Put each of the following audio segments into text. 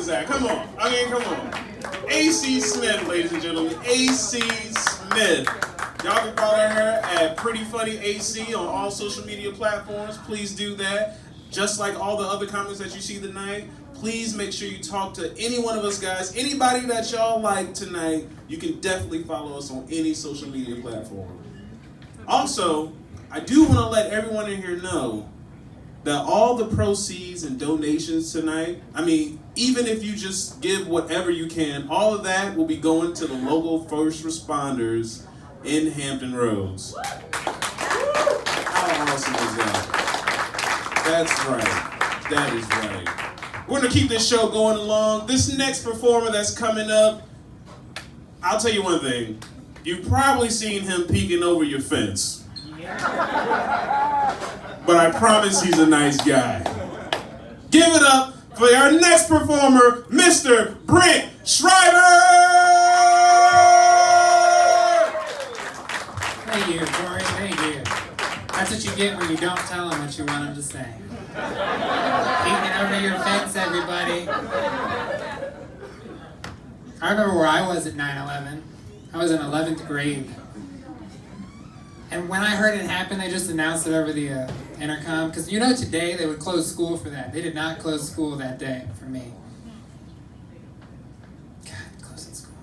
is that? Come on. I mean, come on. AC Smith, ladies and gentlemen. AC Smith. Y'all can follow her at Pretty Funny AC on all social media platforms. Please do that. Just like all the other comments that you see tonight, please make sure you talk to any one of us guys. Anybody that y'all like tonight, you can definitely follow us on any social media platform. Also, I do want to let everyone in here know that all the proceeds and donations tonight, I mean, even if you just give whatever you can, all of that will be going to the local first responders in Hampton Roads. How awesome is that? That's right. That is right. We're going to keep this show going along. This next performer that's coming up, I'll tell you one thing. You've probably seen him peeking over your fence. But I promise he's a nice guy. Give it up for our next performer, Mr. Brent Schreiber! Thank you, Corey. Thank you. That's what you get when you don't tell them what you want them to say. Peeking over your fence, everybody. I remember where I was at 9/11. I was in 11th grade. And when I heard it happen, they just announced it over the intercom. Because you know today they would close school for that. They did not close school that day for me. God, closing school.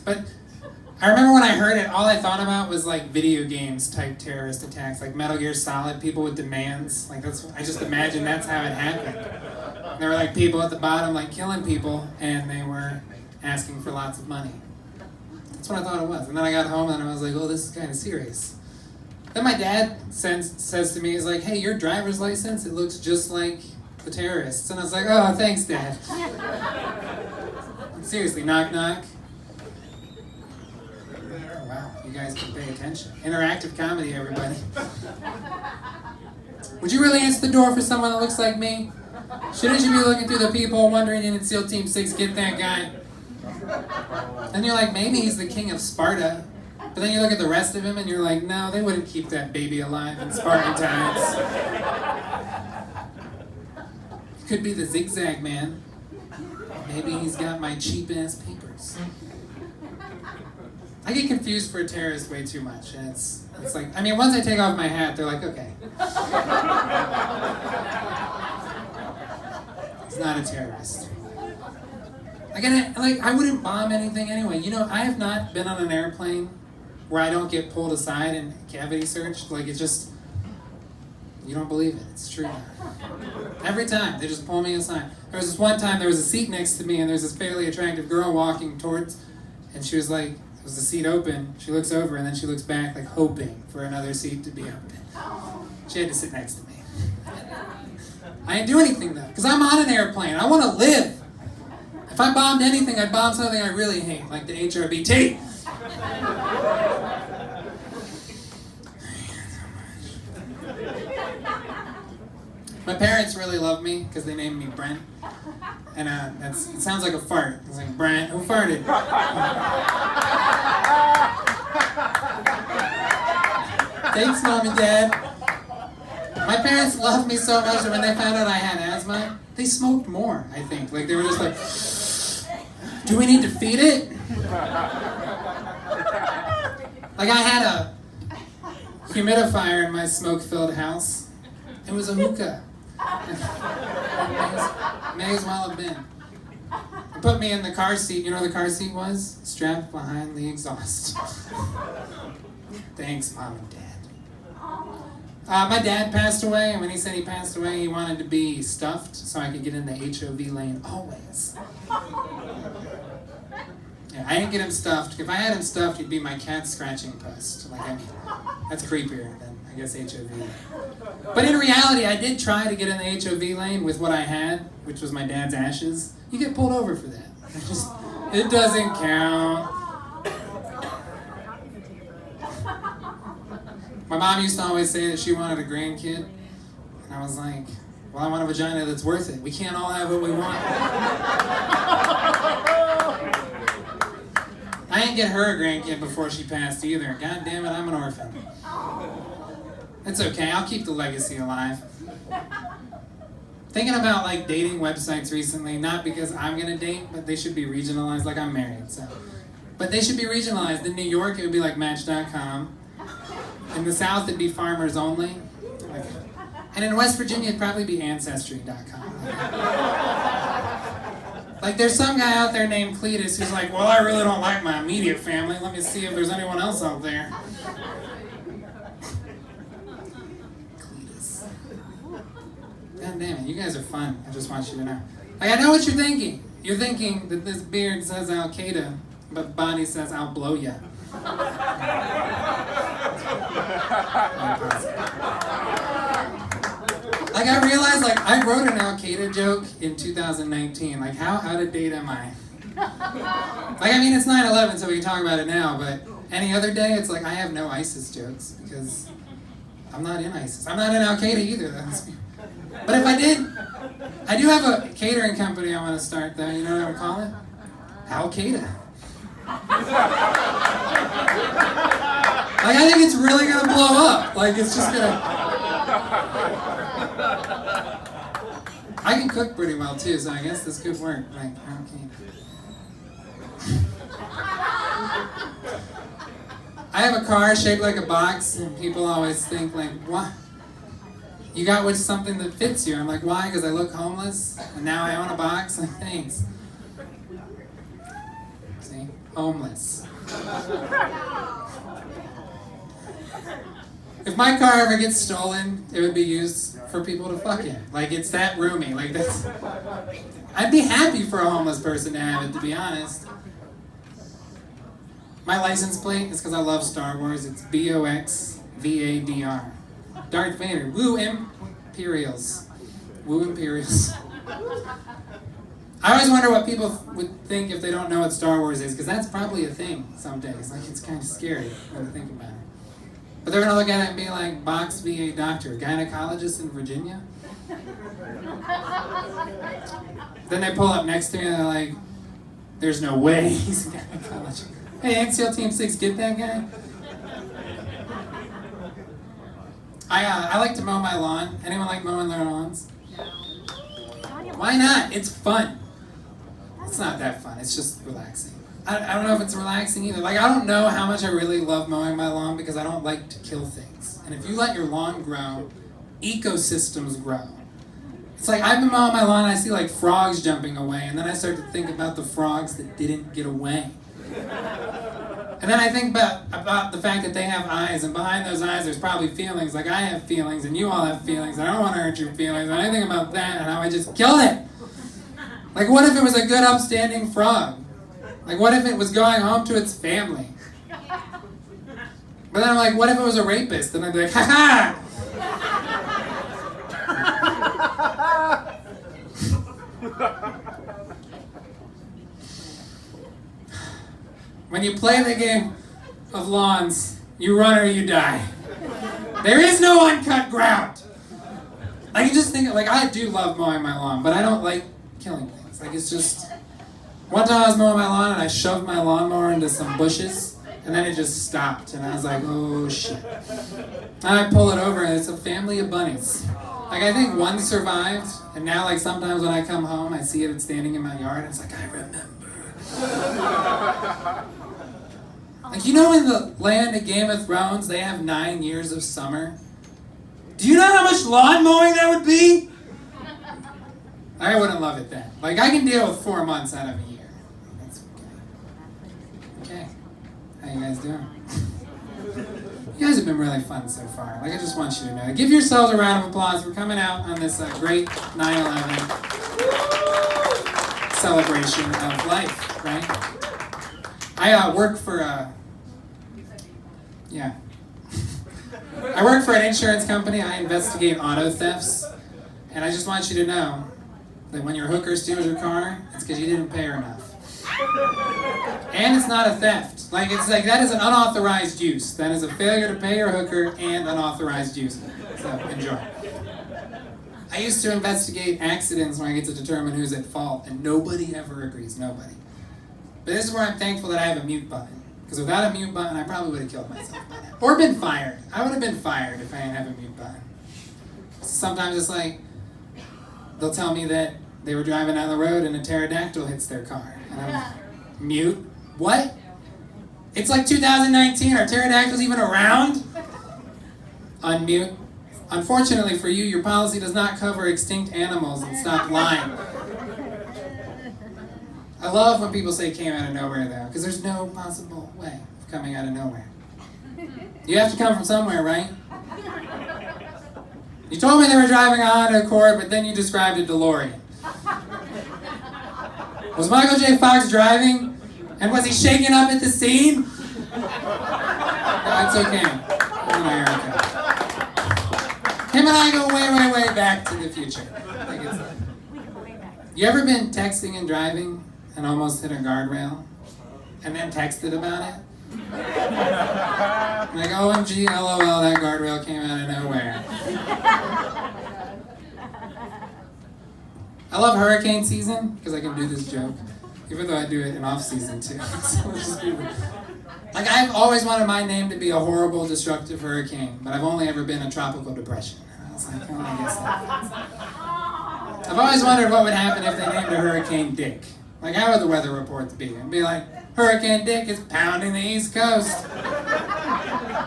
But I remember when I heard it, all I thought about was like video games type terrorist attacks, like Metal Gear Solid, people with demands. Like I just imagined that's how it happened. And there were like people at the bottom like killing people, and they were asking for lots of money. That's what I thought it was. And then I got home and I was like, oh, this is kind of serious. Then my dad says to me, he's like, hey, your driver's license, it looks just like the terrorists. And I was like, oh, thanks, Dad. Seriously, knock, knock. Oh, wow, you guys can pay attention. Interactive comedy, everybody. Would you really answer the door for someone that looks like me? Shouldn't you be looking through the peephole wondering, didn't SEAL Team 6 get that guy? And you're like, maybe he's the king of Sparta. But then you look at the rest of him and you're like, no, they wouldn't keep that baby alive in Spartan times. He could be the zigzag man. Maybe he's got my cheap-ass papers. I get confused for a terrorist way too much. And it's like, I mean, once I take off my hat, they're like, okay. He's not a terrorist. I wouldn't bomb anything anyway. You know, I have not been on an airplane where I don't get pulled aside and cavity searched. Like, it's just, you don't believe it. It's true. Every time, they just pull me aside. There was this one time, there was a seat next to me, and there's this fairly attractive girl walking towards, and she was like, there was the seat open. She looks over, and then she looks back, like, hoping for another seat to be open. She had to sit next to me. I didn't do anything, though, because I'm on an airplane. I want to live. If I bombed anything, I'd bomb something I really hate, like the HRBT. My parents really love me because they named me Brent. And it sounds like a fart. It's like, Brent, who farted? Thanks, Mom and Dad. My parents loved me so much that when they found out I had asthma, they smoked more, I think. Like, they were just like, do we need to feed it? Like, I had a humidifier in my smoke-filled house. It was a hookah. May as well have been. They put me in the car seat. You know where the car seat was? Strapped behind the exhaust. Thanks, Mom and Dad. My dad passed away, and when he said he passed away, he wanted to be stuffed so I could get in the HOV lane always. Yeah, I didn't get him stuffed. If I had him stuffed, he'd be my cat scratching post. Like, I mean, that's creepier than, I guess, HOV. But in reality, I did try to get in the HOV lane with what I had, which was my dad's ashes. You get pulled over for that. It doesn't count. My mom used to always say that she wanted a grandkid. And I was like, well, I want a vagina that's worth it. We can't all have what we want. I didn't get her a grandkid before she passed either. God damn it, I'm an orphan. It's okay, I'll keep the legacy alive. thinking about like dating websites recently, not because I'm gonna date, but they should be regionalized. Like I'm married, so. But they should be regionalized. In New York, it would be like Match.com. In the South, it'd be Farmers Only. Like, and in West Virginia, it'd probably be Ancestry.com. Like there's some guy out there named Cletus who's like, well, I really don't like my immediate family. Let me see if there's anyone else out there. Cletus. God damn it, you guys are fun. I just want you to know. Like I know what you're thinking. You're thinking that this beard says Al Qaeda, but body says I'll blow ya. Like I realized, like I wrote an Al Qaeda joke in 2019. Like how out of date am I? Like I mean, it's 9/11, so we can talk about it now. But any other day, it's like I have no ISIS jokes because I'm not in ISIS. I'm not in Al Qaeda either. But if I did, I do have a catering company I want to start. Though you know what I would call it? Al Qaeda. Like I think it's really gonna blow up. Like it's just gonna. I can cook pretty well too, so I guess this could work. Like, okay. I have a car shaped like a box, and people always think like, "What? You got something that fits you?" I'm like, "Why? Because I look homeless, and now I own a box." Like, thanks. See, homeless. If my car ever gets stolen, it would be used for people to fuck in. Like, it's that roomy. Like, that's... I'd be happy for a homeless person to have it, to be honest. My license plate is because I love Star Wars. It's BOXVADR. Darth Vader. Woo Imperials. Woo Imperials. I always wonder what people would think if they don't know what Star Wars is, because that's probably a thing some days. Like, it's kind of scary when you think about it. But they're going to look at it and be like, Box VA doctor, gynecologist in Virginia? Then they pull up next to me and they're like, there's no way he's a gynecologist. Hey, NCL Team 6, get that guy? I like to mow my lawn. Anyone like mowing their lawns? Why not? It's fun. It's not that fun. It's just relaxing. I don't know if it's relaxing either. Like, I don't know how much I really love mowing my lawn because I don't like to kill things. And if you let your lawn grow, ecosystems grow. It's like I've been mowing my lawn and I see like frogs jumping away, and then I start to think about the frogs that didn't get away. And then I think about the fact that they have eyes, and behind those eyes there's probably feelings. Like I have feelings, and you all have feelings, and I don't want to hurt your feelings. And I think about that and how I just kill it. Like, what if it was a good upstanding frog? Like, what if it was going home to its family? But then I'm like, what if it was a rapist? And I'd be like, ha ha! When you play the game of lawns, you run or you die. There is no uncut ground. Like, you just think, like, I do love mowing my lawn, but I don't like killing things. Like, it's just... One time I was mowing my lawn and I shoved my lawnmower into some bushes, and then it just stopped, and I was like, oh shit. And I pull it over and it's a family of bunnies. Like, I think one survived, and now like sometimes when I come home I see it standing in my yard and it's like, I remember. Like, you know in the land of Game of Thrones they have 9 years of summer? Do you know how much lawn mowing that would be? I wouldn't love it then. Like, I can deal with 4 months out of a year. That's okay. Okay. How you guys doing? You guys have been really fun so far. Like, I just want you to know. Give yourselves a round of applause for coming out on this great 9/11 celebration of life, right? I work for I work for an insurance company. I investigate auto thefts. And I just want you to know that when your hooker steals your car, it's because you didn't pay her enough. And it's not a theft. Like, it's like, that is an unauthorized use. That is a failure to pay your hooker and unauthorized use. So, enjoy. I used to investigate accidents when I get to determine who's at fault, and nobody ever agrees, nobody. But this is where I'm thankful that I have a mute button. Because without a mute button, I probably would have killed myself by now. Or been fired. I would have been fired if I didn't have a mute button. Sometimes it's like, they'll tell me that they were driving down the road and a pterodactyl hits their car. And I'm like, mute? What? It's like 2019. Are pterodactyls even around? Unmute. Unfortunately for you, your policy does not cover extinct animals, and stop lying. I love when people say came out of nowhere, though, because there's no possible way of coming out of nowhere. You have to come from somewhere, right? You told me they were driving a Honda Accord, but then you described a DeLorean. Was Michael J. Fox driving? And was he shaking up at the scene? No, it's okay. Him and I are okay. Him and I go way, way, way back to the future. You ever been texting and driving and almost hit a guardrail? And then texted about it? Like, OMG, LOL, that guardrail came out of nowhere. I love hurricane season because I can do this joke, even though I do it in off season too. Like, I've always wanted my name to be a horrible, destructive hurricane, but I've only ever been a tropical depression. I was like, oh, I guess that. I've always wondered what would happen if they named a hurricane Dick. Like, how would the weather reports be? It'd be like, Hurricane Dick is pounding the East Coast.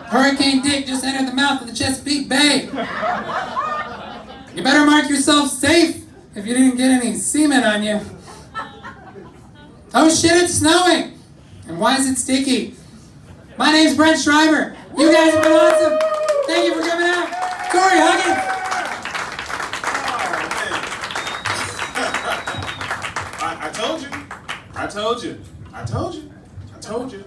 Hurricane Dick just entered the mouth of the Chesapeake Bay. You better mark yourself safe if you didn't get any semen on you. Oh shit, it's snowing! And why is it sticky? My name's Brent Schreiber. You guys have been awesome. Thank you for coming out. Corey Huggins. I told you. I told you. I told you. I told you.